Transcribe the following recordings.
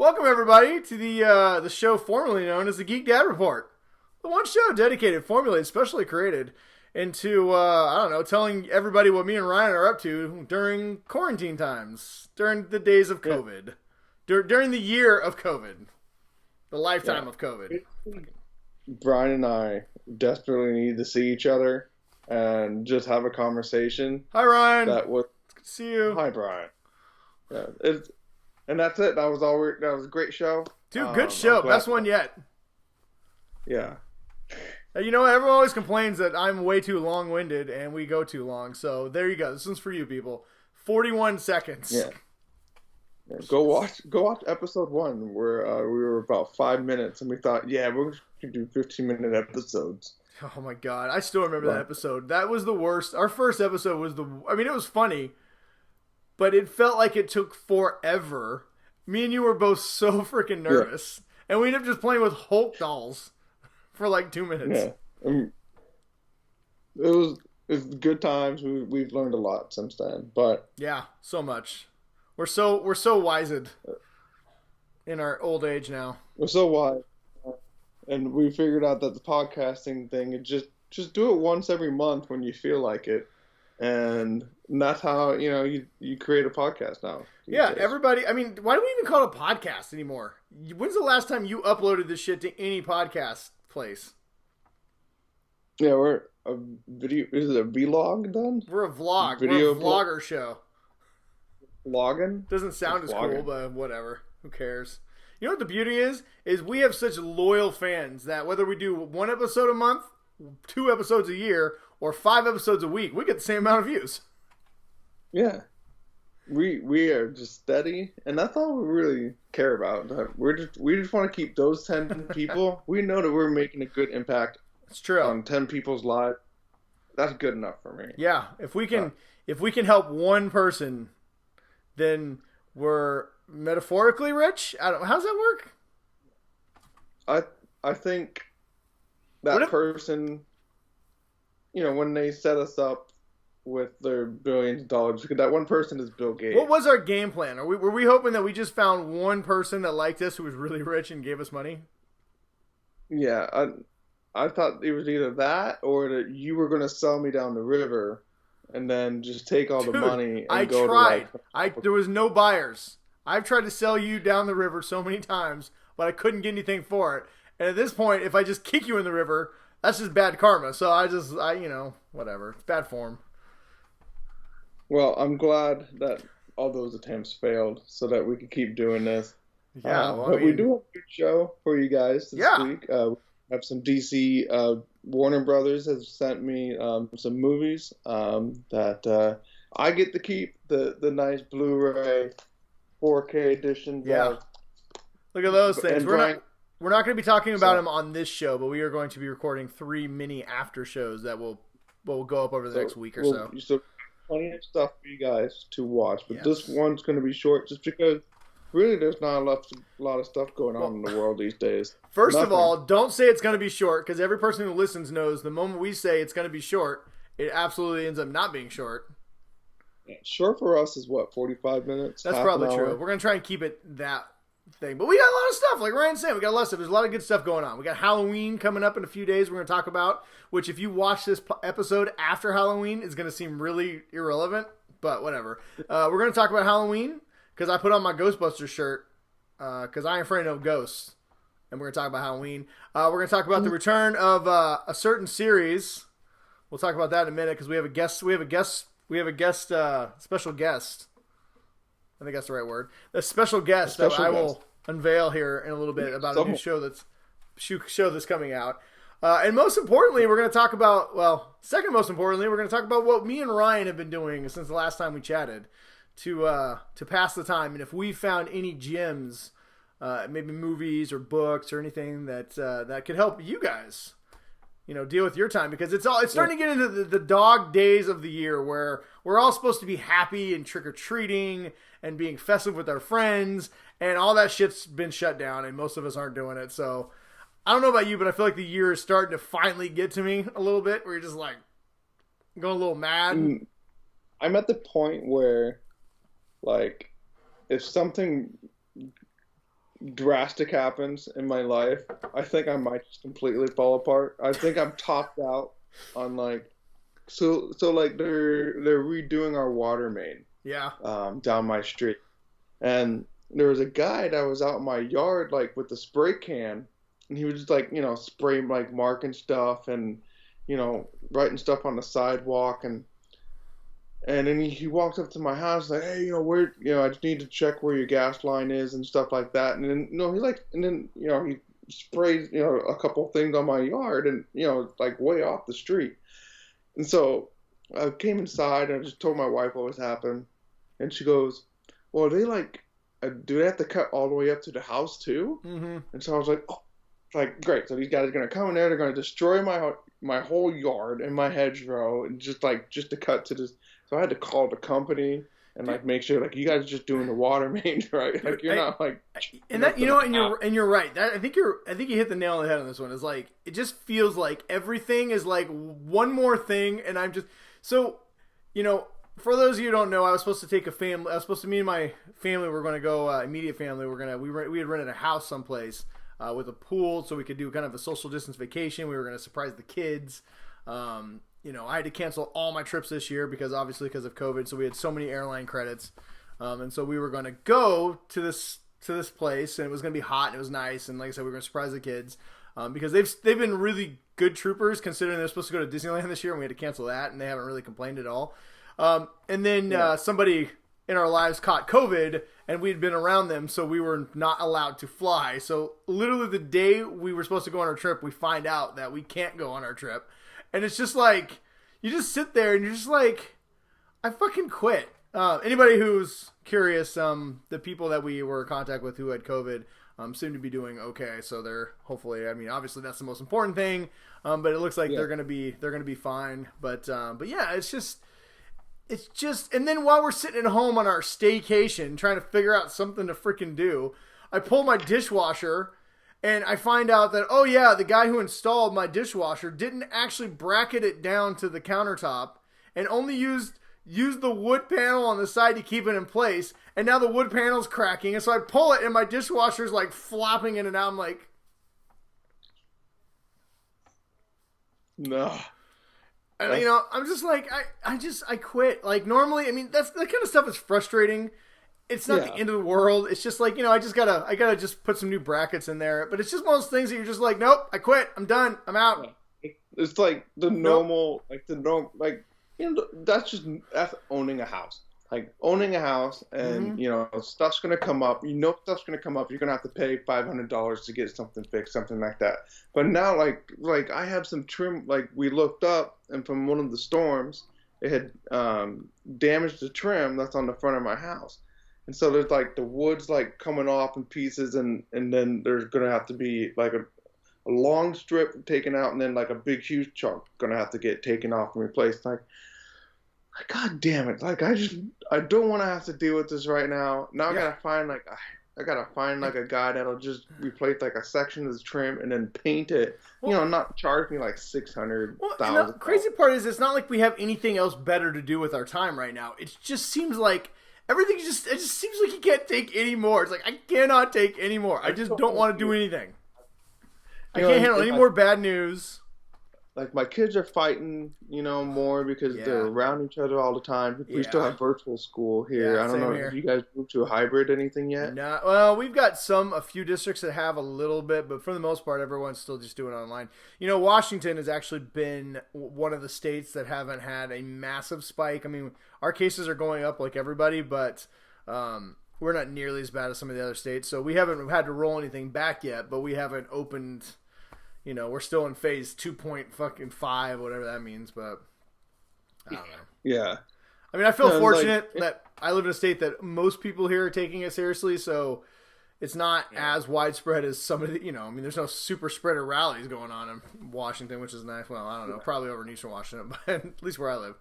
Welcome everybody to the show formerly known as the Geek Dad Report, the one show dedicated, formulated, specially created into telling everybody what me and Ryan are up to during quarantine times, during the days of COVID, during the year of COVID, the lifetime of COVID. Brian and I desperately need to see each other and just have a conversation. Hi Ryan. That would see you. Hi Brian. Yeah, and that's it. That was all. That was a great show, dude. Good show. Best one yet. Yeah. You know, everyone always complains that I'm way too long-winded and we go too long. So there you go. This one's for you people. 41 seconds. Yeah. Go watch episode 1 where we were about 5 minutes and we thought, yeah, we're gonna do 15-minute episodes. Oh my god, I still remember that episode. That was the worst. Our first episode was it was funny, but it felt like it took forever. Me and you were both so freaking nervous, and we ended up just playing with Hulk dolls for like 2 minutes. Yeah, it was good times. We've learned a lot since then, but yeah, so much. We're so wised in our old age now. We're so wise, and we figured out that the podcasting thing is just do it once every month when you feel like it, and that's how you create a podcast now. Yeah, everybody. I mean, why do we even call it a podcast anymore? When's the last time you uploaded this shit to any podcast place? Yeah, we're a video. Is it a vlog then? We're a vlog. We're a vlogger show. Vlogging? Doesn't sound as cool, but whatever. Who cares? You know what the beauty is we have such loyal fans that whether we do 1 episode a month, 2 episodes a year, or 5 episodes a week, we get the same amount of views. Yeah. We are just steady, and that's all we really care about. We just want to keep those 10 people. We know that we're making a good impact. It's true. On 10 people's lives. That's good enough for me. Yeah, if we can help one person, then we're metaphorically rich. I don't. How's that work? I think that person, when they set us up with their billions of dollars, because that one person is Bill Gates. What was our game plan? Were we hoping that we just found one person that liked us who was really rich and gave us money? Yeah, I thought it was either that or that you were going to sell me down the river and then just take all the money and go tried. There was no buyers. I've tried to sell you down the river so many times, but I couldn't get anything for it. And at this point, if I just kick you in the river, that's just bad karma. So whatever. It's bad form. Well, I'm glad that all those attempts failed so that we could keep doing this. Yeah, we do have a good show for you guys this week. Have some DC. Warner Brothers has sent me some movies that I get to keep the nice Blu-ray 4K editions. Yeah, look at those things. We're not going to be talking about them on this show, but we are going to be recording 3 mini after shows that will go up over the next week or so. So plenty of stuff for you guys to watch, but this one's going to be short just because. Really, there's not a lot of stuff going on in the world these days. First of all, don't say it's going to be short, because every person who listens knows the moment we say it's going to be short, it absolutely ends up not being short. Yeah, short for us is what, 45 minutes? That's probably true. We're going to try and keep it that thing. But we got a lot of stuff. Like Ryan said, we got a lot of stuff. There's a lot of good stuff going on. We got Halloween coming up in a few days we're going to talk about, which if you watch this episode after Halloween is going to seem really irrelevant, but whatever. We're going to talk about Halloween. Because I put on my Ghostbusters shirt, because I ain't afraid of ghosts, and we're gonna talk about Halloween. We're gonna talk about the return of a certain series. We'll talk about that in a minute because we have a guest. We have a guest, special guest. I think that's the right word. A special guest that I will unveil here in a little bit about a new show that's coming out. And most importantly, we're gonna talk about. Second most importantly, we're gonna talk about what me and Ryan have been doing since the last time we chatted. To pass the time, and if we found any gems, maybe movies or books or anything that could help you guys, deal with your time, because it's starting to get into the dog days of the year where we're all supposed to be happy and trick or treating and being festive with our friends, and all that shit's been shut down, and most of us aren't doing it. So I don't know about you, but I feel like the year is starting to finally get to me a little bit, where you're just like going a little mad. I'm at the point where, like, if something drastic happens in my life, I think I might just completely fall apart. I think I'm topped out on like like they're redoing our water main Yeah. down my street. And there was a guy that was out in my yard like with the spray can, and he was just like, spraying like marking stuff and writing stuff on the sidewalk. And then he walked up to my house like, hey, where, I just need to check where your gas line is and stuff like that. And then, he sprays, a couple things on my yard and, like way off the street. And so I came inside and I just told my wife what was happening. And she goes, well, do they have to cut all the way up to the house too? Mm-hmm. And so I was like, oh, like, great. So these guys are going to come in there. They're going to destroy my whole yard and my hedgerow and just to cut to this. So I had to call the company and like make sure like you guys are just doing the water main, right? Like you're not like. And that you're right. I think you hit the nail on the head on this one. Is like it just feels like everything is like one more thing, and I'm just so For those of you who don't know, I was supposed to take me and my family were going to go, immediate family. We had rented a house someplace with a pool so we could do kind of a social distance vacation. We were going to surprise the kids. I had to cancel all my trips this year because of COVID. So we had so many airline credits. And so we were going to go to this place, and it was going to be hot and it was nice. And like I said, we were going to surprise the kids because they've been really good troopers considering they're supposed to go to Disneyland this year, and we had to cancel that, and they haven't really complained at all. And then somebody in our lives caught COVID, and we'd been around them, so we were not allowed to fly. So literally the day we were supposed to go on our trip, we find out that we can't go on our trip. And it's just like, you just sit there and you're just like, I fucking quit. Anybody who's curious, the people that we were in contact with who had COVID seem to be doing okay. So they're hopefully, obviously that's the most important thing. But it looks like they're gonna be fine. But yeah, it's just, and then while we're sitting at home on our staycation trying to figure out something to freaking do, I pull my dishwasher and I find out that, oh yeah, the guy who installed my dishwasher didn't actually bracket it down to the countertop and only used the wood panel on the side to keep it in place. And now the wood panel's cracking. And so I pull it and my dishwasher's like flopping in and out. I'm like, no. And, I'm just like, I quit. Like normally, that kind of stuff is frustrating. It's not the end of the world. It's just like, I gotta just put some new brackets in there. But it's just one of those things that you're just like, nope, I quit. I'm done. I'm out. It's like the normal, that's owning a house. Like owning a house and, stuff's going to come up. Stuff's going to come up. You're going to have to pay $500 to get something fixed, something like that. But now, like I have some trim, like we looked up and from one of the storms, it had damaged the trim that's on the front of my house. And so there's like the wood's like coming off in pieces and then there's going to have to be like a long strip taken out and then like a big huge chunk going to have to get taken off and replaced. Like, God damn it! Like I don't want to have to deal with this right now. Now I gotta find a guy that'll just replace like a section of the trim and then paint it. Well, not charge me like $600,000. Well, the crazy part is it's not like we have anything else better to do with our time right now. It just seems like everything it just seems like you can't take any more. It's like I cannot take any more. I just don't want to do anything. I can't handle any more bad news. Like my kids are fighting, more because they're around each other all the time. We still have virtual school here. I don't know if you guys moved to a hybrid anything yet. No, well, we've got a few districts that have a little bit, but for the most part, everyone's still just doing it online. Washington has actually been one of the states that haven't had a massive spike. Our cases are going up like everybody, but we're not nearly as bad as some of the other states. So we haven't had to roll anything back yet, but we haven't opened. We're still in phase 2.5, whatever that means, but I don't know. Yeah. I feel fortunate that I live in a state that most people here are taking it seriously, so it's not as widespread as some of the, there's no super spreader rallies going on in Washington, which is nice. Well, I don't know, probably over in Eastern Washington, but at least where I live.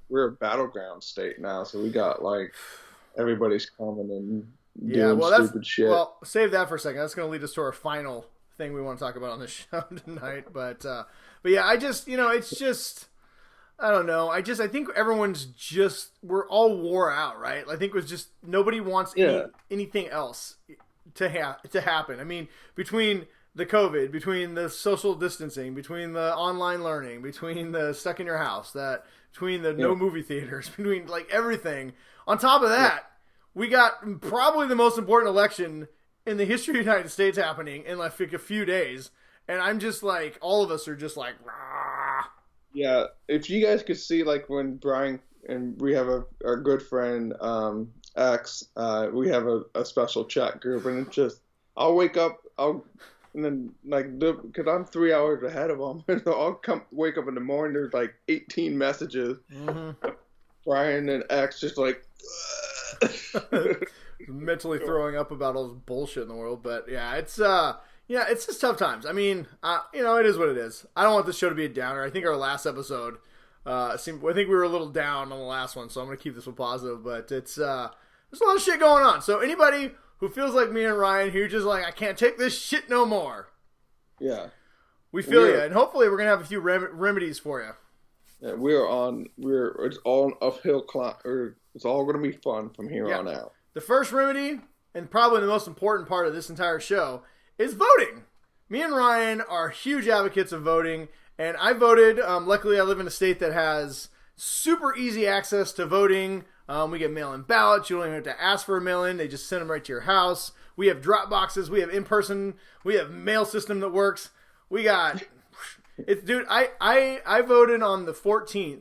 We're a battleground state now, so we got, everybody's coming and doing stupid shit. Well, save that for a second. That's going to lead us to our final thing we want to talk about on this show tonight, but yeah, it's just, I don't know. I think everyone's we're all wore out, right? I think it was just nobody wants anything else. to happen. I mean, between the COVID, between the social distancing, between the online learning, between the stuck in your house, between the no movie theaters, between like everything. On top of that, we got probably the most important election in the history of the United States happening in like a few days. And I'm just like, all of us are just like, rah. Yeah. If you guys could see, like when Brian and we have our good friend, X, we have a special chat group, and it's just, I'll wake up, and then like, because I'm 3 hours ahead of them, and I'll wake up in the morning. There's like 18 messages. Mm-hmm. Brian and X just like mentally throwing up about all this bullshit in the world. But yeah, it's just tough times. I mean, it is what it is. I don't want this show to be a downer. I think our last episode, I think we were a little down on the last one, so I'm gonna keep this one positive. But it's there's a lot of shit going on. So anybody who feels like me and Ryan, who just like, I can't take this shit no more. Yeah. We feel you, and hopefully we're going to have a few remedies for you. Yeah, it's all an uphill climb, it's all going to be fun from here on out. The first remedy, and probably the most important part of this entire show, is voting. Me and Ryan are huge advocates of voting, and I voted. Luckily, I live in a state that has super easy access to voting. We get mail-in ballots. You don't even have to ask for a mail-in. They just send them right to your house. We have drop boxes. We have in-person. We have mail system that works. We got it, dude. I voted on the 14th,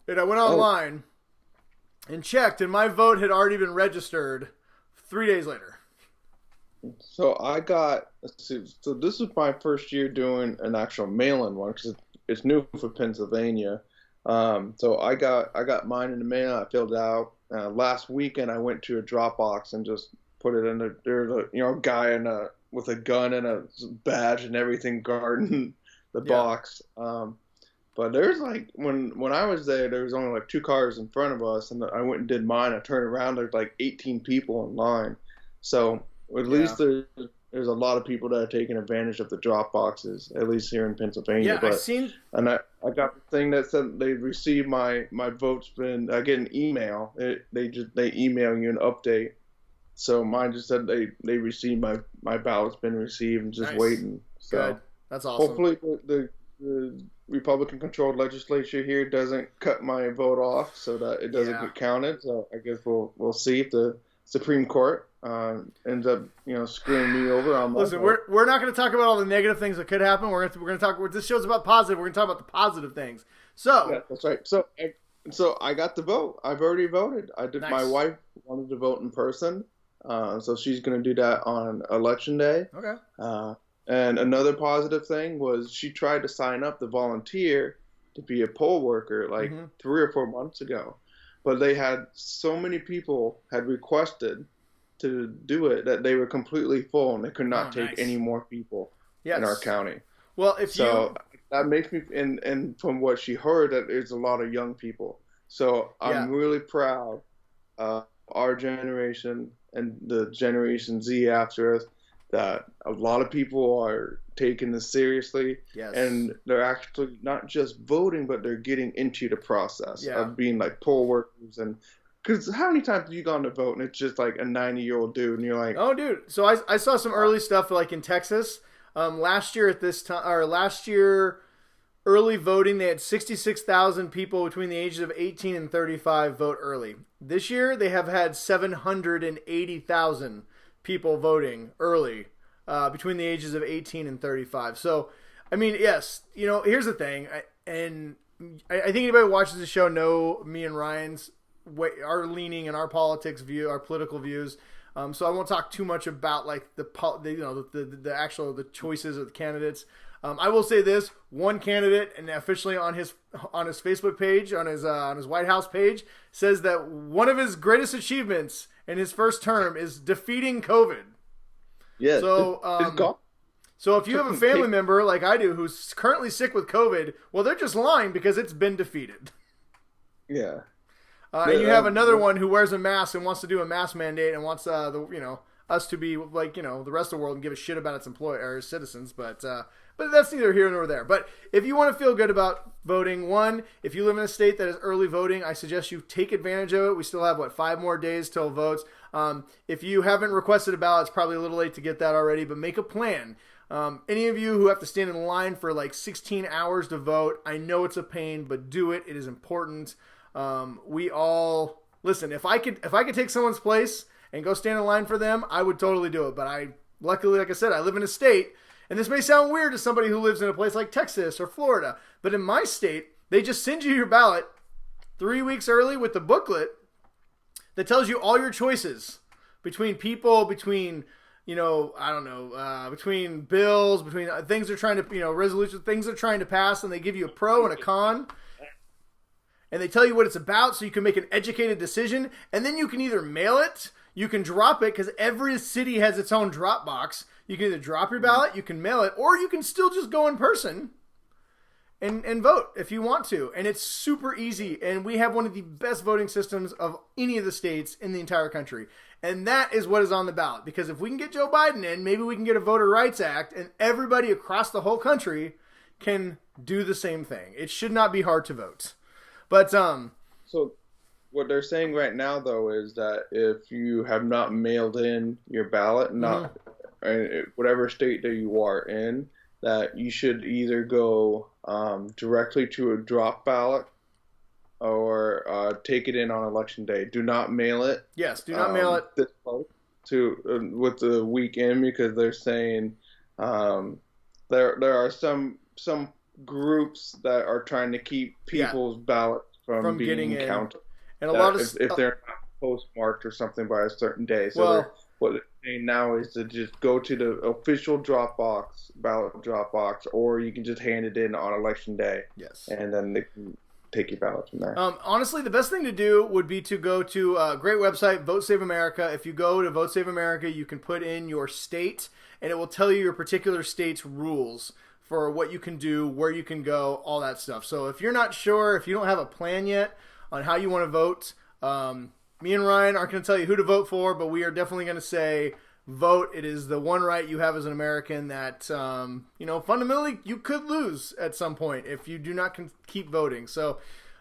and I went online and checked, and my vote had already been registered 3 days later. So so this was my first year doing an actual mail-in one, because it's new for Pennsylvania. So I got mine in the mail. I filled it out. Last weekend I went to a drop box and just put it in there's a guy with a gun and a badge and everything guarding the box. But there's like, when I was there was only like 2 cars in front of us, and I went and did mine. I turned around, there's like 18 people in line. So at least there's a lot of people that are taking advantage of the drop boxes, at least here in Pennsylvania. Yeah, and I got the thing that said they received my vote's been. I get an email. They email you an update. So mine just said they received my ballot's been received and just waiting. So good. That's awesome. Hopefully the Republican-controlled legislature here doesn't cut my vote off so that it doesn't get counted. So I guess we'll see if the Supreme Court ends up screwing me over on my Listen, vote. we're not going to talk about all the negative things that could happen. We're going to talk. This show's about positive. We're going to talk about the positive things. So yeah, that's right. So I got the vote. I've already voted. I did. Nice. My wife wanted to vote in person, so she's going to do that on Election Day. Okay. And another positive thing was she tried to sign up to volunteer to be a poll worker 3 or 4 months ago. But they had so many people had requested to do it that they were completely full, and they could not take any more people in our county. Well, that makes me, and from what she heard, that there's a lot of young people. So I'm really proud of our generation and the Generation Z after us, that a lot of people are taking this seriously, and they're actually not just voting, but they're getting into the process of being like poll workers. And because how many times have you gone to vote and it's just like a 90-year-old dude, and you're like, oh, dude. So I saw some early stuff like in Texas last year at this time, or last year early voting, they had 66,000 people between the ages of 18 and 35 vote early. This year they have had 780,000 people voting early between the ages of 18 and 35. So, I mean, yes, here's the thing. I think anybody who watches the show know me and Ryan's our leaning and our politics view, our political views. So I won't talk too much about like the choices of the candidates. I will say this: one candidate, and officially on his Facebook page, on his White House page, says that one of his greatest achievements in his first term is defeating COVID. Yeah. So if you have a family member like I do who's currently sick with COVID, well, they're just lying because it's been defeated. Yeah. And you have another one who wears a mask and wants to do a mask mandate and wants us to be like the rest of the world and give a shit about its citizens. But that's neither here nor there. But if you want to feel good about voting, if you live in a state that is early voting, I suggest you take advantage of it. We still have 5 more days till votes. If you haven't requested a ballot, it's probably a little late to get that already, but make a plan. Any of you who have to stand in line for like 16 hours to vote, I know it's a pain, but do it. It is important. We all listen. If I could take someone's place and go stand in line for them, I would totally do it. But luckily, like I said, I live in a state, and this may sound weird to somebody who lives in a place like Texas or Florida, but in my state, they just send you your ballot 3 weeks early with the booklet that tells you all your choices between people, between between bills, between things they're trying to, resolutions, things they're trying to pass, and they give you a pro and a con, and they tell you what it's about so you can make an educated decision, and then you can either mail it, you can drop it, because every city has its own drop box. You can either drop your ballot, you can mail it, or you can still just go in person and vote if you want to. And it's super easy, and we have one of the best voting systems of any of the states in the entire country. And that is what is on the ballot, because if we can get Joe Biden in, maybe we can get a Voter Rights Act, and everybody across the whole country can do the same thing. It should not be hard to vote. But so what they're saying right now, though, is that if you have not mailed in your ballot, whatever state that you are in, that you should either go directly to a drop ballot or take it in on election day. Do not mail it. Yes, do not mail it this close to with the weekend, because they're saying there are some groups that are trying to keep people's ballots from being counted, and a lot of if they're not postmarked or something by a certain day. So what they're saying now is to just go to the official ballot drop box, or you can just hand it in on election day. Yes, and then they can take your ballot from there. Honestly, the best thing to do would be to go to a great website, Vote Save America. If you go to Vote Save America, you can put in your state, and it will tell you your particular state's rules for what you can do, where you can go, all that stuff. So if you're not sure, if you don't have a plan yet on how you want to vote, me and Ryan aren't going to tell you who to vote for, but we are definitely going to say vote. It is the one right you have as an American that, fundamentally you could lose at some point if you do not keep voting. So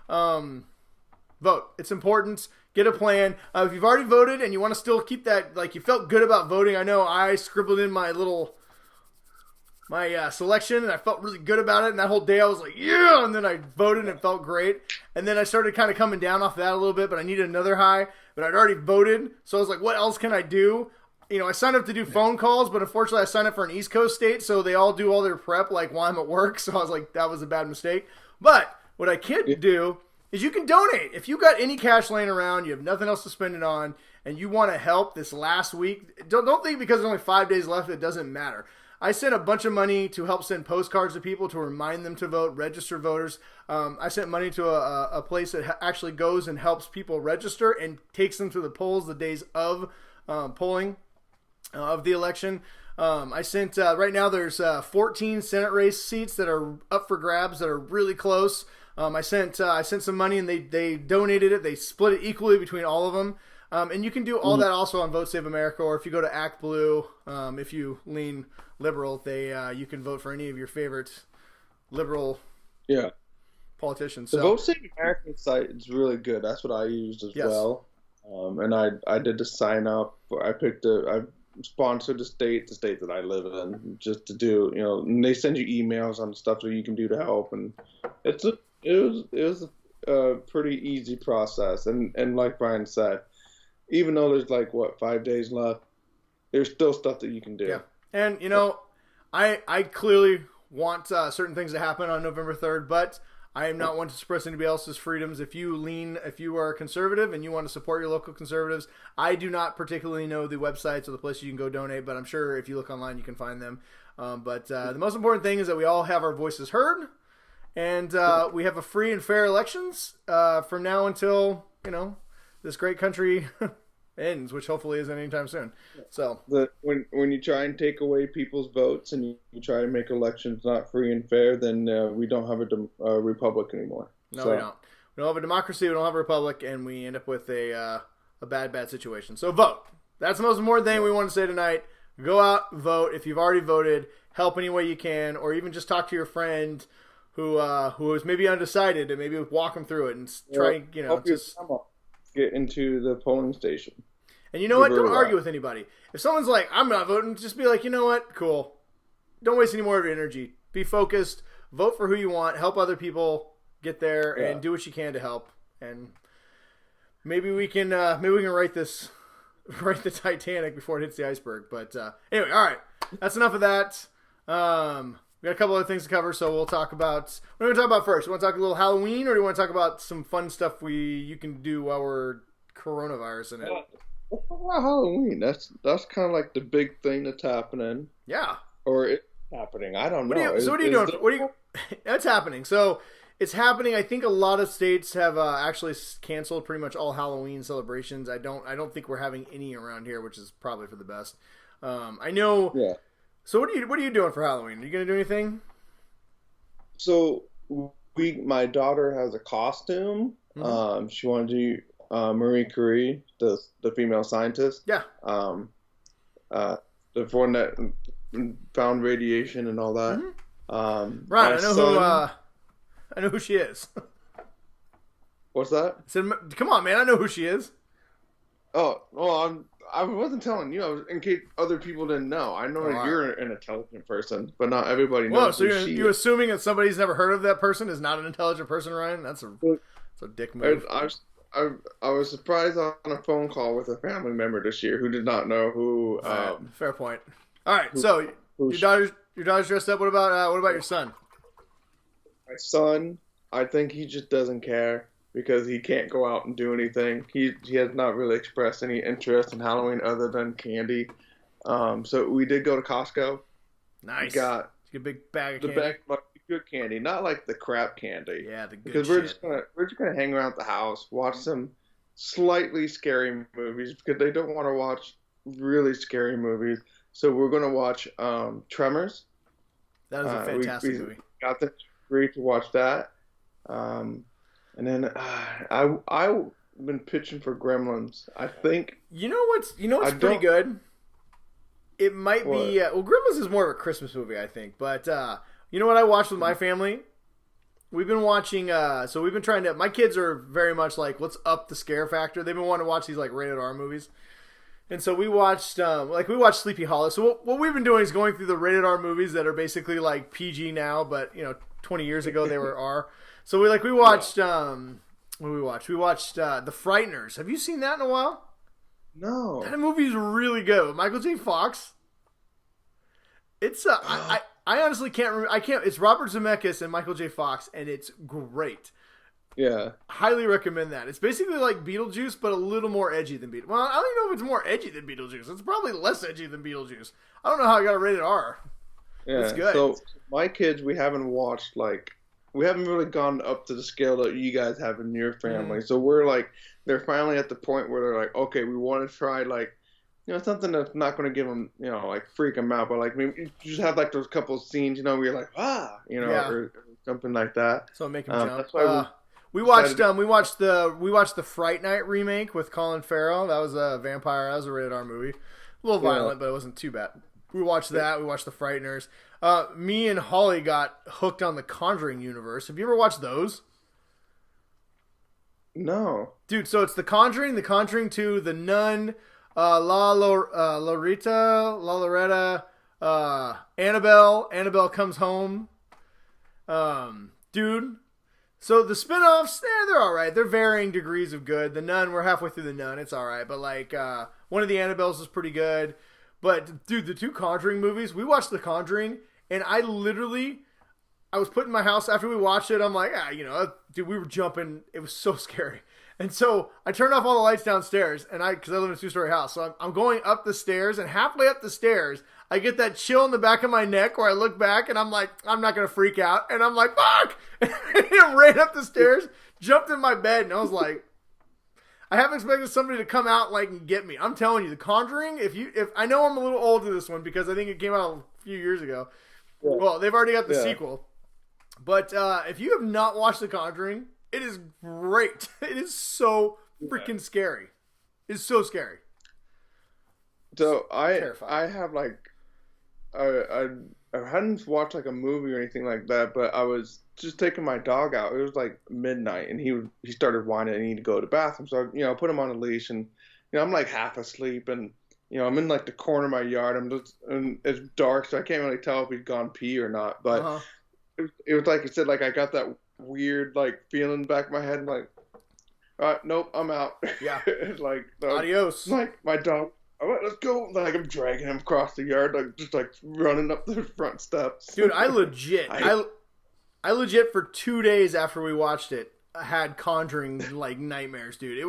vote. It's important. Get a plan. If you've already voted and you want to still keep that, like you felt good about voting, I know I scribbled in my selection, and I felt really good about it, and that whole day I was like, yeah, and then I voted and it felt great, and then I started kind of coming down off that a little bit, but I needed another high, but I'd already voted, so I was like, what else can I do? I signed up to do phone calls, but unfortunately I signed up for an East Coast state, so they all do all their prep like while I'm at work, so I was like, that was a bad mistake. But what I can do is you can donate. If you got any cash laying around, you have nothing else to spend it on, and you want to help this last week, don't think because there's only 5 days left it doesn't matter. I sent a bunch of money to help send postcards to people to remind them to vote, register voters. I sent money to a place that actually goes and helps people register and takes them to the polls the days of polling of the election. I sent, right now there's 14 Senate race seats that are up for grabs that are really close. I sent some money, and they donated it. They split it equally between all of them. And you can do all that also on Vote Save America, or if you go to Act Blue, if you lean liberal, you can vote for any of your favorite liberal politicians. The Vote Save America site is really good. That's what I used as well. And I did the sign up. I sponsored the state that I live in, just to do, and they send you emails on stuff that you can do to help, and it was a pretty easy process. And like Brian said, even though there's 5 days left, there's still stuff that you can do. Yeah. And, I clearly want certain things to happen on November 3rd, but I am not one to suppress anybody else's freedoms. If you are a conservative and you want to support your local conservatives, I do not particularly know the websites or the places you can go donate, but I'm sure if you look online, you can find them. But the most important thing is that we all have our voices heard, and we have a free and fair elections from now until, this great country ends, which hopefully isn't anytime soon. So when you try and take away people's votes and you try to make elections not free and fair, then we don't have a republic anymore. No, we don't. We don't have a democracy. We don't have a republic, and we end up with a bad situation. So vote. That's the most important thing we want to say tonight. Go out, vote. If you've already voted, help any way you can, or even just talk to your friend who is maybe undecided, and maybe walk them through it and try. Help just get into the polling station. And you know You're what? Don't very argue right. with anybody. If someone's like, I'm not voting, just be like, you know what? Cool. Don't waste any more of your energy. Be focused. Vote for who you want. Help other people get there and do what you can to help. And maybe we can write the Titanic before it hits the iceberg. But anyway, all right. That's enough of that. We got a couple other things to cover, so we'll talk about. What do we want to talk about first? You want to talk a little Halloween, or do you want to talk about some fun stuff you can do while we're coronavirus in it? Let's talk about Halloween. That's kind of like the big thing that's happening. Yeah. Or it's happening. I don't know. What are you doing? That's happening. So it's happening. I think a lot of states have actually canceled pretty much all Halloween celebrations. I don't think we're having any around here, which is probably for the best. I know. Yeah. So what are you doing for Halloween? Are you gonna do anything? So my daughter has a costume. Mm-hmm. She wanted to do Marie Curie, the female scientist. Yeah. The one that found radiation and all that. Mm-hmm. Right. I know who she is. What's that? I said, come on, man. I know who she is. Oh, well, I wasn't telling you. In case other people didn't know. I know that you're an intelligent person, but not everybody knows. Whoa, so you're assuming that somebody's never heard of that person is not an intelligent person, Ryan? That's a dick move. I was surprised on a phone call with a family member this year who did not know who. Fair point. All right, so your daughter's dressed up. What about your son? My son, I think he just doesn't care because he can't go out and do anything. He has not really expressed any interest in Halloween other than candy. So we did go to Costco. Nice. We got a big bag of the candy. bag of good candy, not like the crap candy. Yeah, the good because we're just gonna hang around the house, watch some slightly scary movies because they don't want to watch really scary movies. So we're gonna watch Tremors. That is a fantastic movie. Got the free to watch that. And then I've been pitching for Gremlins. I think you know what's pretty good. It might be Gremlins is more of a Christmas movie, I think. But you know what I watched with my family? We've been watching. So we've been trying to. My kids are very much like, let's up the scare factor. They've been wanting to watch these like rated R movies. And so we watched Sleepy Hollow. So what we've been doing is going through the rated R movies that are basically like PG now, but 20 years ago they were R. So we watched what did we watch? We watched The Frighteners. Have you seen that in a while? No. That movie's really good with Michael J. Fox. It's I honestly can't remember. It's Robert Zemeckis and Michael J. Fox, and it's great. Yeah. Highly recommend that. It's basically like Beetlejuice, but a little more edgy than Beetlejuice. Well, I don't even know if it's more edgy than Beetlejuice. It's probably less edgy than Beetlejuice. I don't know how I got a rated R. Yeah. It's good. So my kids, we haven't really gone up to the scale that you guys have in your family. Mm-hmm. So we're they're finally at the point where they're like, okay, we want to try something that's not going to give them, freak them out, but maybe you just have those couple of scenes, where you're like, or something like that. So make them jump. That's why we watched the Fright Night remake with Colin Farrell. That was a vampire. That was a rated R movie. A little violent, but it wasn't too bad. We watched that. We watched The Frighteners. Me and Holly got hooked on the Conjuring universe. Have you ever watched those? No. Dude, so it's The Conjuring, The Conjuring 2, The Nun, La Loretta, Annabelle Comes Home. Dude. So the spinoffs, they're all right. They're varying degrees of good. The Nun, we're halfway through The Nun. It's all right. But one of the Annabelles is pretty good. But dude, the two Conjuring movies, we watched The Conjuring, and I was put in my house after we watched it. I'm like, dude, we were jumping. It was so scary. And so I turned off all the lights downstairs, and because I live in a 2-story house, so I'm going up the stairs, and halfway up the stairs, I get that chill in the back of my neck where I look back, and I'm like, I'm not gonna freak out, and I'm like, fuck! And I ran up the stairs, jumped in my bed, and I was like, I haven't expected somebody to come out and get me. I'm telling you, The Conjuring. If I know I'm a little old to this one because I think it came out a few years ago. Yeah. Well, they've already got the sequel, but if you have not watched The Conjuring, it is great. It is so freaking scary. It's so scary. So I have I hadn't watched a movie or anything like that, but I was just taking my dog out. It was midnight, and he started whining and he needed to go to the bathroom. So I put him on a leash and I'm like half asleep, and I'm in like the corner of my yard. And it's dark, so I can't really tell if he's gone pee or not. But Uh-huh. it was like I said, like I got that weird like feeling in the back of my head, like, all right, nope, I'm out. Yeah. Like Adios. like my dog. All right, let's go. Like I'm dragging him across the yard, like just like running up the front steps. Dude, I legit for 2 days after we watched it had Conjuring like nightmares, dude.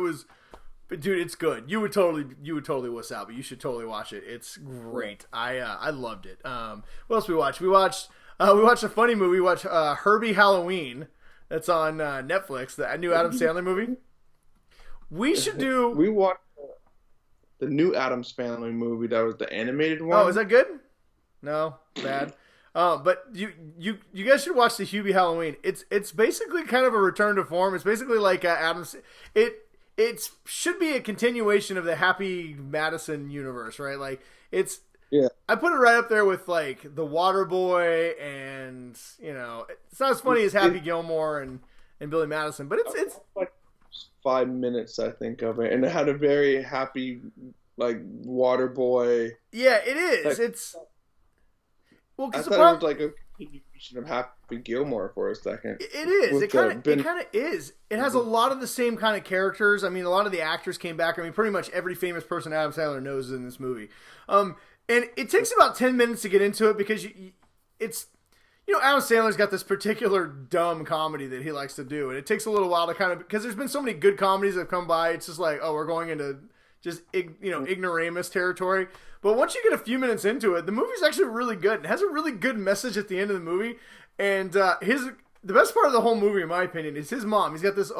But dude, it's good. You would totally wuss out, but you should totally watch it. It's great. I loved it. What else we watched? We watched a funny movie. We watched Herbie Halloween. That's on Netflix. The new Adam Sandler movie. We watched the new Addams Family movie. That was the animated one. Oh, is that good? No, bad. But you guys should watch the Hubie Halloween. It's basically kind of a return to form. It's basically like Adam's. It should be a continuation of the Happy Madison universe, right? Like it's. Yeah. I put it right up there with like The Waterboy, and it's not as funny as Happy Gilmore and Billy Madison, but it's like 5 minutes I think of it, and it had a very happy like Waterboy. Yeah, it is. Like, it's well, I thought it was like a continuation of Happy Gilmore for a second. It is. It kind of is. It has a lot of the same kind of characters. I mean, a lot of the actors came back. I mean, pretty much every famous person Adam Sandler knows is in this movie. And it takes about 10 minutes to get into it because Adam Sandler's got this particular dumb comedy that he likes to do, and it takes a little while to kind of, because there's been so many good comedies that have come by. It's just like, oh, we're going into just ignoramus territory. But once you get a few minutes into it, the movie's actually really good. It has a really good message at the end of the movie, and the best part of the whole movie, in my opinion, is his mom. He's got this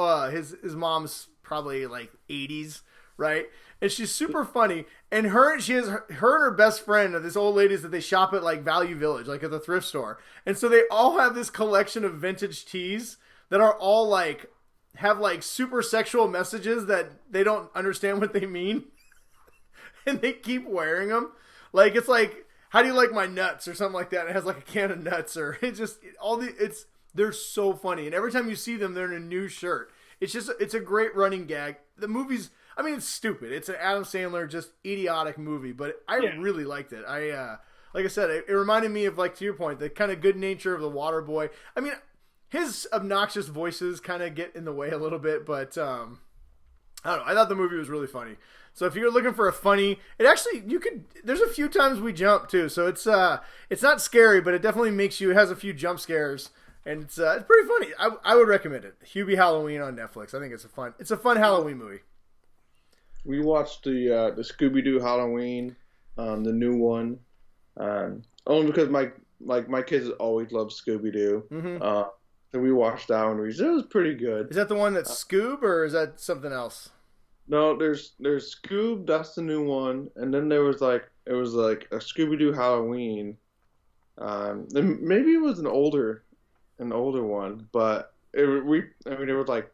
his mom's probably like 80s, right? And she's super funny. And her and her best friend are this old ladies that they shop at like Value Village, like at the thrift store. And so they all have this collection of vintage tees that are all like, have like super sexual messages that they don't understand what they mean. And they keep wearing them. Like, it's like, how do you like my nuts? Or something like that. And it has like a can of nuts, or they're so funny. And every time you see them, they're in a new shirt. It's a great running gag. The movie's, I mean, it's stupid. It's an Adam Sandler, just idiotic movie, but I really liked it. Like I said, it reminded me of, like, to your point, the kind of good nature of the Waterboy. I mean, his obnoxious voices kind of get in the way a little bit, but I don't know. I thought the movie was really funny. So if you're looking for a funny, there's a few times we jump too. So it's not scary, but it definitely it has a few jump scares. And it's pretty funny. I would recommend it. Hubie Halloween on Netflix. I think it's a fun Halloween movie. We watched the Scooby-Doo Halloween, the new one, only because my kids always loved Scooby-Doo. Mm-hmm. So we watched that one. It was pretty good. Is that the one that's Scoob, or is that something else? No, there's Scoob. That's the new one, and then it was like a Scooby-Doo Halloween. Then maybe it was an older one, but it was like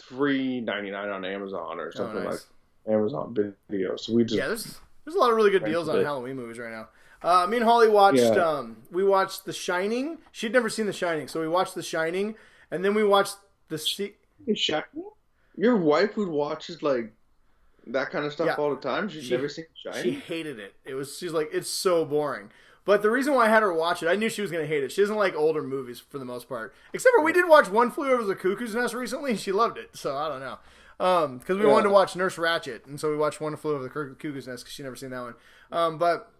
$3.99 on Amazon or something. Nice. Like Amazon Video. So we just there's a lot of really good deals on Halloween movies right now. Me and Holly watched we watched The Shining. She'd never seen The Shining, so we watched The Shining, and then we watched Shining. Your wife would watch like that kind of stuff all the time. She's never seen The Shining. She hated it. She's like, it's so boring. But the reason why I had her watch it, I knew she was going to hate it. She doesn't like older movies for the most part. Except for we did watch One Flew Over the Cuckoo's Nest recently, and she loved it. So I don't know. Because we wanted to watch Nurse Ratched, and so we watched One Flew Over the Cuckoo's Nest because she'd never seen that one. But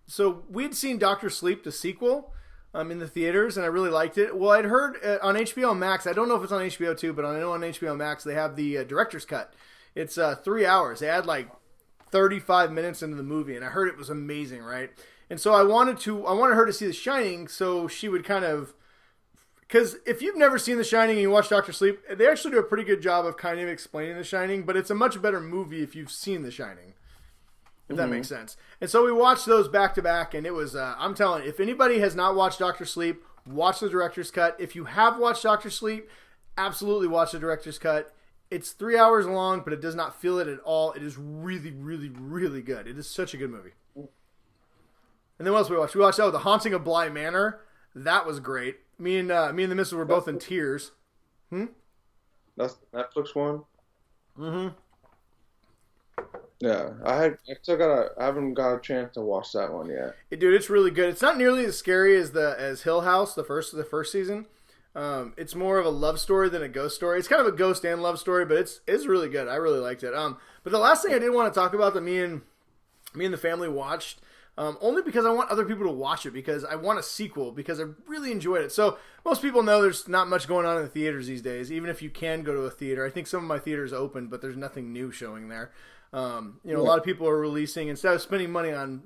so we'd seen Dr. Sleep, the sequel, in the theaters, and I really liked it. Well, I'd heard on HBO Max, I don't know if it's on HBO too, but I know on HBO Max they have the director's cut. It's 3 hours. They add like 35 minutes into the movie, and I heard it was amazing, right? And so I wanted her to see The Shining, so she would kind of, because if you've never seen The Shining and you watch Dr. Sleep, they actually do a pretty good job of kind of explaining The Shining, but it's a much better movie if you've seen The Shining, if that makes sense. And so we watched those back to back, and it was, I'm telling you, if anybody has not watched Dr. Sleep, watch the director's cut. If you have watched Dr. Sleep, absolutely watch the director's cut. It's 3 hours long, but it does not feel it at all. It is really, really, really good. It is such a good movie. And then what else we watched? We watched The Haunting of Bly Manor. That was great. Me and the missus were both in tears. That's the Netflix one? Mm-hmm. Yeah, I haven't got a chance to watch that one yet. Dude, it's really good. It's not nearly as scary as Hill House, the first season. It's more of a love story than a ghost story. It's kind of a ghost and love story, but it's really good. I really liked it. But the last thing I did want to talk about that me and the family watched, only because I want other people to watch it, because I want a sequel, because I really enjoyed it. So most people know there's not much going on in the theaters these days, even if you can go to a theater. I think some of my theaters open, but there's nothing new showing there. A lot of people are releasing, instead of spending money on,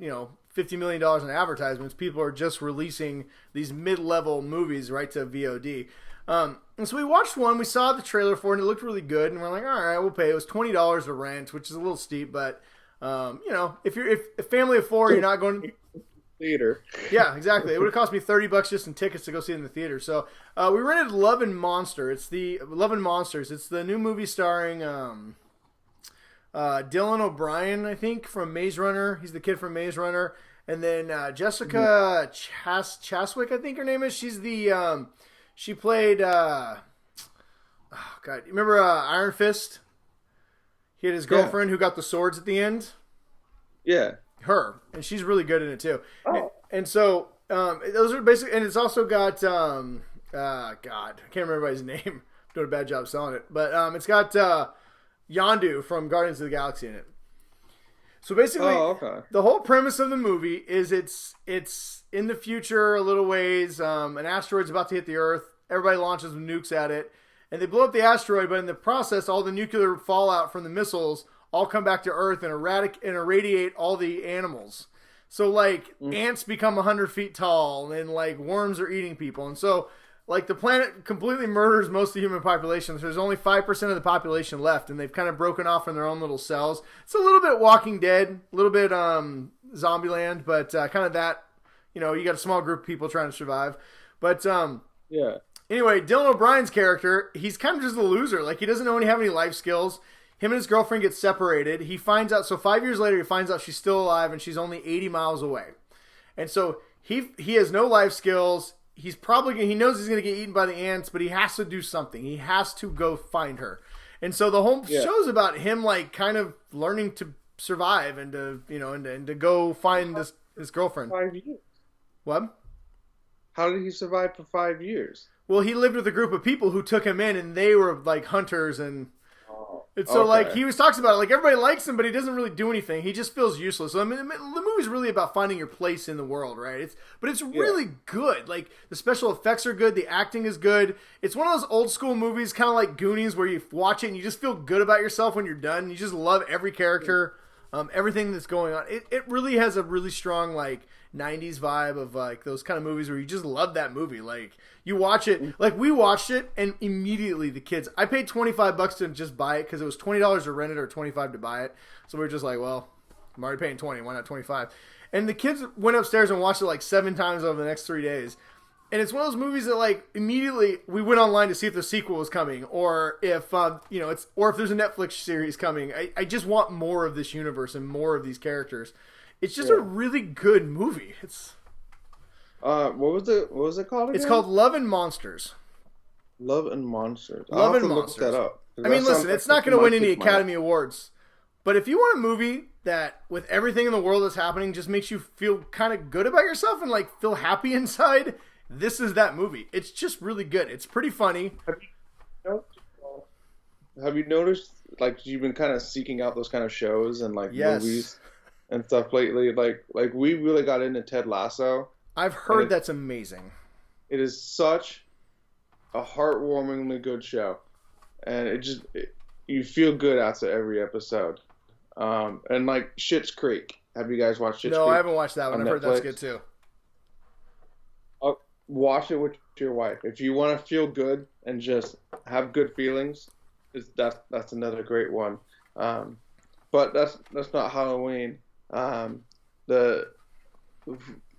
$50 million in advertisements, people are just releasing these mid-level movies right to VOD. And so we watched one, we saw the trailer for it, and it looked really good, and we're like, all right, we'll pay. It was $20 to rent, which is a little steep, but, if a family of four, you're not going to theater. Yeah, exactly. It would have cost me $30 just in tickets to go see it in the theater. So we rented Love and Monsters. It's the new movie starring Dylan O'Brien, I think, from Maze Runner. He's the kid from Maze Runner. And then Jessica Chaswick, I think her name is. She's the she played God, you remember Iron Fist? He had his girlfriend who got the swords at the end. Yeah, her, and she's really good in it too. Oh. And so those are basically, and it's also got God, I can't remember his name. I'm doing a bad job selling it, but it's got Yondu from Guardians of the Galaxy in it. So basically, the whole premise of the movie is it's in the future a little ways. An asteroid's about to hit the Earth. Everybody launches nukes at it, and they blow up the asteroid. But in the process, all the nuclear fallout from the missiles all come back to Earth and irradiate all the animals. So like ants become 100 feet tall, and like worms are eating people, and so like the planet completely murders most of the human population. So there's only 5% of the population left, and they've kind of broken off in their own little cells. It's a little bit Walking Dead, a little bit Zombieland, but kind of that, you got a small group of people trying to survive. But yeah. Anyway, Dylan O'Brien's character, he's kind of just a loser. Like, he doesn't have any life skills. Him and his girlfriend get separated. He finds out, so 5 years later, he finds out she's still alive and she's only 80 miles away. And so he has no life skills. He knows he's going to get eaten by the ants, but he has to do something. He has to go find her. And so the whole show's about him, like, kind of learning to survive and to, and to go find his girlfriend. 5 years. What? How did he survive for 5 years? Well, he lived with a group of people who took him in, and they were like hunters, and so like he talks about it, like everybody likes him, but he doesn't really do anything. He just feels useless. So I mean, the movie's really about finding your place in the world, right? But it's really good. Like the special effects are good, the acting is good. It's one of those old school movies, kind of like Goonies, where you watch it and you just feel good about yourself when you're done. You just love every character, everything that's going on. It really has a really strong like 90s vibe of like those kind of movies where you just love that movie. Like you watch it, like we watched it, and immediately the kids, I paid $25 to just buy it because it was $20 to rent it or $25 to buy it. So we were just like, well, I'm already paying $20, why not $25? And the kids went upstairs and watched it like 7 times over the next 3 days. And it's one of those movies that like immediately we went online to see if the sequel was coming, or if or if there's a Netflix series coming. I just want more of this universe and more of these characters. It's just a really good movie. It's what was it called again? It's called Love and Monsters. Love and Monsters. Love and Monsters. Look that up. I mean, listen, it's not going to win any Academy Awards, but if you want a movie that, with everything in the world that's happening, just makes you feel kind of good about yourself and like feel happy inside, this is that movie. It's just really good. It's pretty funny. Have you noticed, like, you've been kind of seeking out those kind of shows and like movies and stuff lately? Like we really got into Ted Lasso. I've heard that's amazing. It is such a heartwarmingly good show, and you feel good after every episode. And like Schitt's Creek. Have you guys watched Schitt's Creek? No, I haven't watched that one. I've heard that's good too. Watch it with your wife. If you want to feel good and just have good feelings, that's another great one. But that's not Halloween.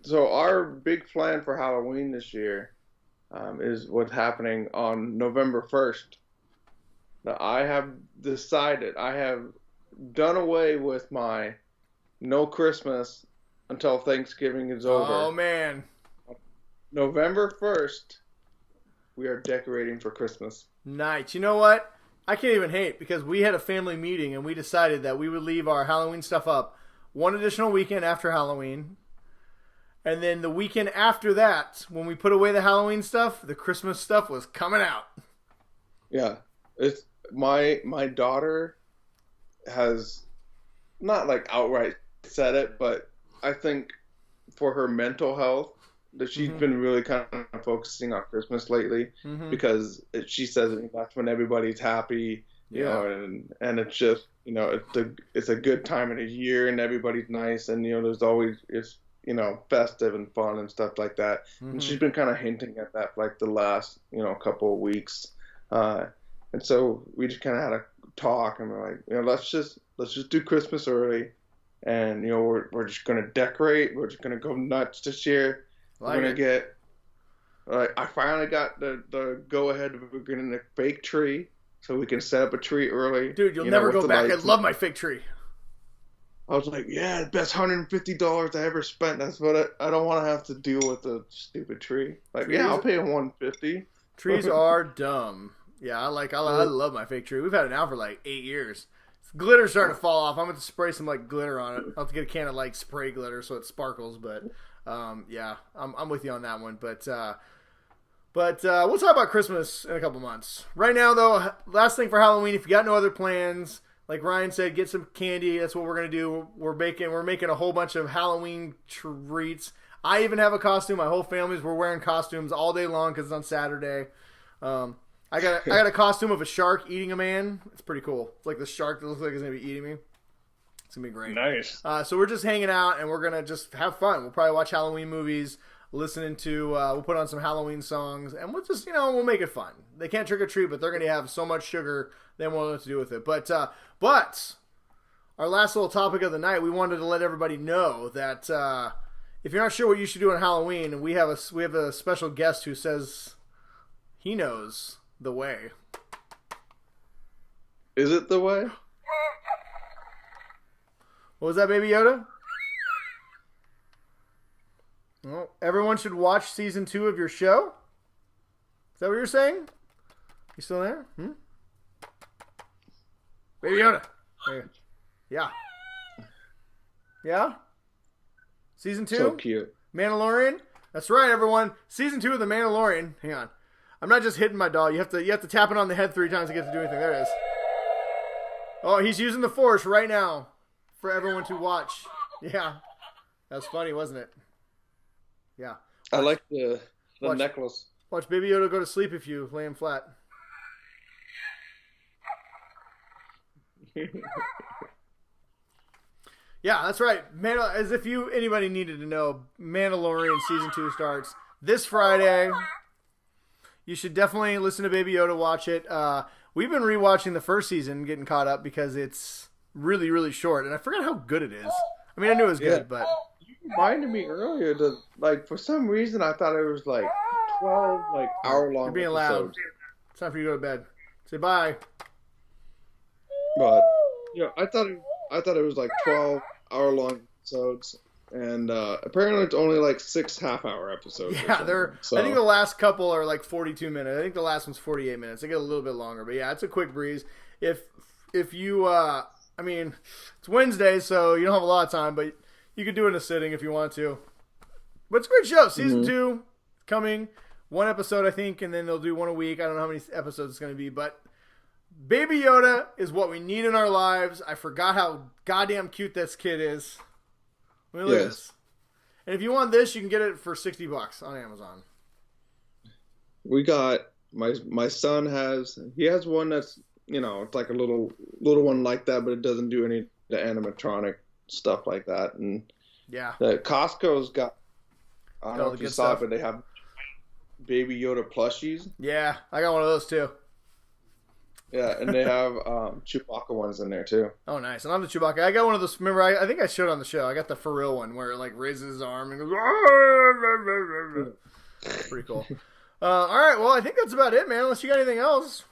So our big plan for Halloween this year is what's happening on November 1st. Now, I have decided, I have done away with my no Christmas until Thanksgiving is over. Oh, man. November 1st, we are decorating for Christmas. Nice. You know what? I can't even hate because we had a family meeting and we decided that we would leave our Halloween stuff up one additional weekend after Halloween. And then the weekend after that, when we put away the Halloween stuff, the Christmas stuff was coming out. Yeah. It's my daughter has not like outright said it, but I think for her mental health that she's been really kind of focusing on Christmas lately because she says that's when everybody's happy, you know, and it's just, you know, it's a good time of the year and everybody's nice and, you know, there's always, it's, you know, festive and fun and stuff like that. And she's been kind of hinting at that for like the last, you know, couple of weeks. And so we just kind of had a talk and we're like, you know, let's just do Christmas early. And, you know, we're just going to decorate. We're just going to go nuts this year. We're going to get, I finally got the go-ahead of getting a fake tree so we can set up a tree early. Dude, you'll never go back. I love my fake tree. I was like, yeah, the best $150 I ever spent. That's what I don't want to have to deal with a stupid tree. Like, trees, yeah, I'll pay $150. Trees are dumb. Yeah, I love my fake tree. We've had it now for like 8 years. Glitter's starting to fall off. I'm going to spray some like glitter on it. I'll have to get a can of like spray glitter so it sparkles. But yeah, I'm with you on that one. But we'll talk about Christmas in a couple months. Right now, though, last thing for Halloween. If you got no other plans, like Ryan said, get some candy. That's what we're going to do. We're making a whole bunch of Halloween treats. I even have a costume. My whole family's we're wearing costumes all day long because it's on Saturday. I got a costume of a shark eating a man. It's pretty cool. It's like the shark that looks like it's going to be eating me. It's going to be great. Nice. So we're just hanging out, and we're going to just have fun. We'll probably watch Halloween movies, we'll put on some Halloween songs, and we'll just, we'll make it fun. They can't trick or treat, but they're going to have so much sugar, they won't know what to do with it. But our last little topic of the night, we wanted to let everybody know that if you're not sure what you should do on Halloween, we have a special guest who says he knows the way. Is it the way? What was that, Baby Yoda? Well, everyone should watch season 2 of your show? Is that what you're saying? You still there? Baby Yoda. Yeah. Yeah? Season 2? So cute. Mandalorian? That's right, everyone. Season 2 of The Mandalorian. Hang on. I'm not just hitting my doll. You have to tap it on the head 3 times to get to do anything. There it is. Oh, he's using the Force right now for everyone to watch. Yeah. That was funny, wasn't it? Yeah. I like the necklace. Watch Baby Yoda go to sleep if you lay him flat. Yeah, that's right. As if anybody needed to know, Mandalorian Season 2 starts this Friday. You should definitely listen to Baby Yoda, watch it. We've been rewatching the first season, getting caught up because it's really, really short, and I forgot how good it is. I mean, I knew it was good, but you reminded me earlier that, like, for some reason I thought it was like 12 hour long. You're being loud. It's time for you to go to bed. Say bye. But I thought it was like 12 hour long episodes. And apparently it's only like 6 half-hour episodes. Yeah, so. I think the last couple are like 42 minutes. I think the last one's 48 minutes. They get a little bit longer, but yeah, it's a quick breeze. If you, it's Wednesday, so you don't have a lot of time, but you could do it in a sitting if you want to. But it's a great show. Season 2 coming, 1 episode I think, and then they'll do 1 a week. I don't know how many episodes it's going to be, but Baby Yoda is what we need in our lives. I forgot how goddamn cute this kid is. Look at this. And if you want this, you can get it for $60 on Amazon. We got my son has one that's it's like a little one like that, but it doesn't do any of the animatronic stuff like that. And yeah, the Costco's got I don't know if you saw it, but they have Baby Yoda plushies. Yeah, I got one of those too. Yeah, and they have Chewbacca ones in there too. Oh, nice. And I'm the Chewbacca. I got one of those. Remember, I think I showed on the show. I got the for real one where it like raises his arm and goes. Pretty cool. All right. Well, I think that's about it, man. Unless you got anything else.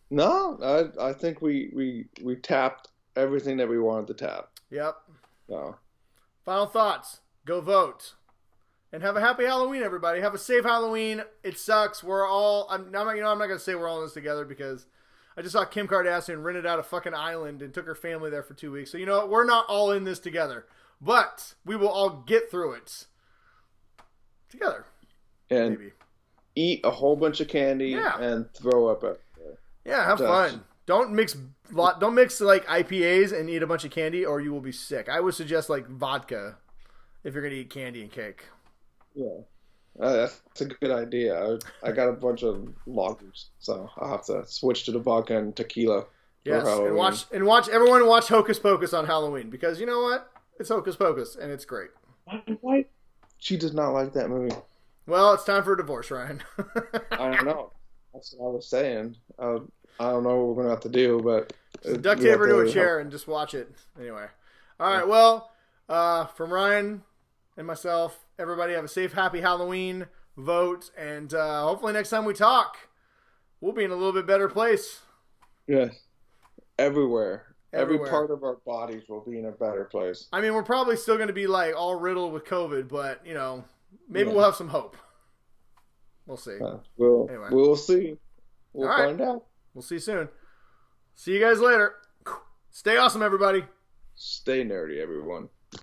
No, I think we tapped everything that we wanted to tap. Yep. So. Final thoughts. Go vote. And have a happy Halloween, everybody. Have a safe Halloween. It sucks. We're all. I'm not going to say we're all in this together because I just saw Kim Kardashian rented out a fucking island and took her family there for 2 weeks. So, you know what? We're not all in this together. But we will all get through it together. And maybe. Eat a whole bunch of candy and throw up everywhere. Yeah, have fun. Don't mix like IPAs and eat a bunch of candy, or you will be sick. I would suggest like vodka if you're gonna eat candy and cake. Yeah, that's a good idea. I got a bunch of lagers, so I'll have to switch to the vodka and tequila. Yes, and watch everyone watch Hocus Pocus on Halloween, because you know what? It's Hocus Pocus and it's great. Why? She does not like that movie. Well, it's time for a divorce, Ryan. I don't know. That's what I was saying. I don't know what we're gonna have to do, but duct tape her to a chair and just watch it. Anyway, all right. Well, from Ryan and myself, everybody have a safe, happy Halloween. Vote, and hopefully next time we talk, we'll be in a little bit better place. Yes, everywhere. Every part of our bodies will be in a better place. I mean, we're probably still going to be like all riddled with COVID, but you know, maybe we'll have some hope. We'll see. We'll see. We'll find out. We'll see you soon. See you guys later. Stay awesome, everybody. Stay nerdy, everyone.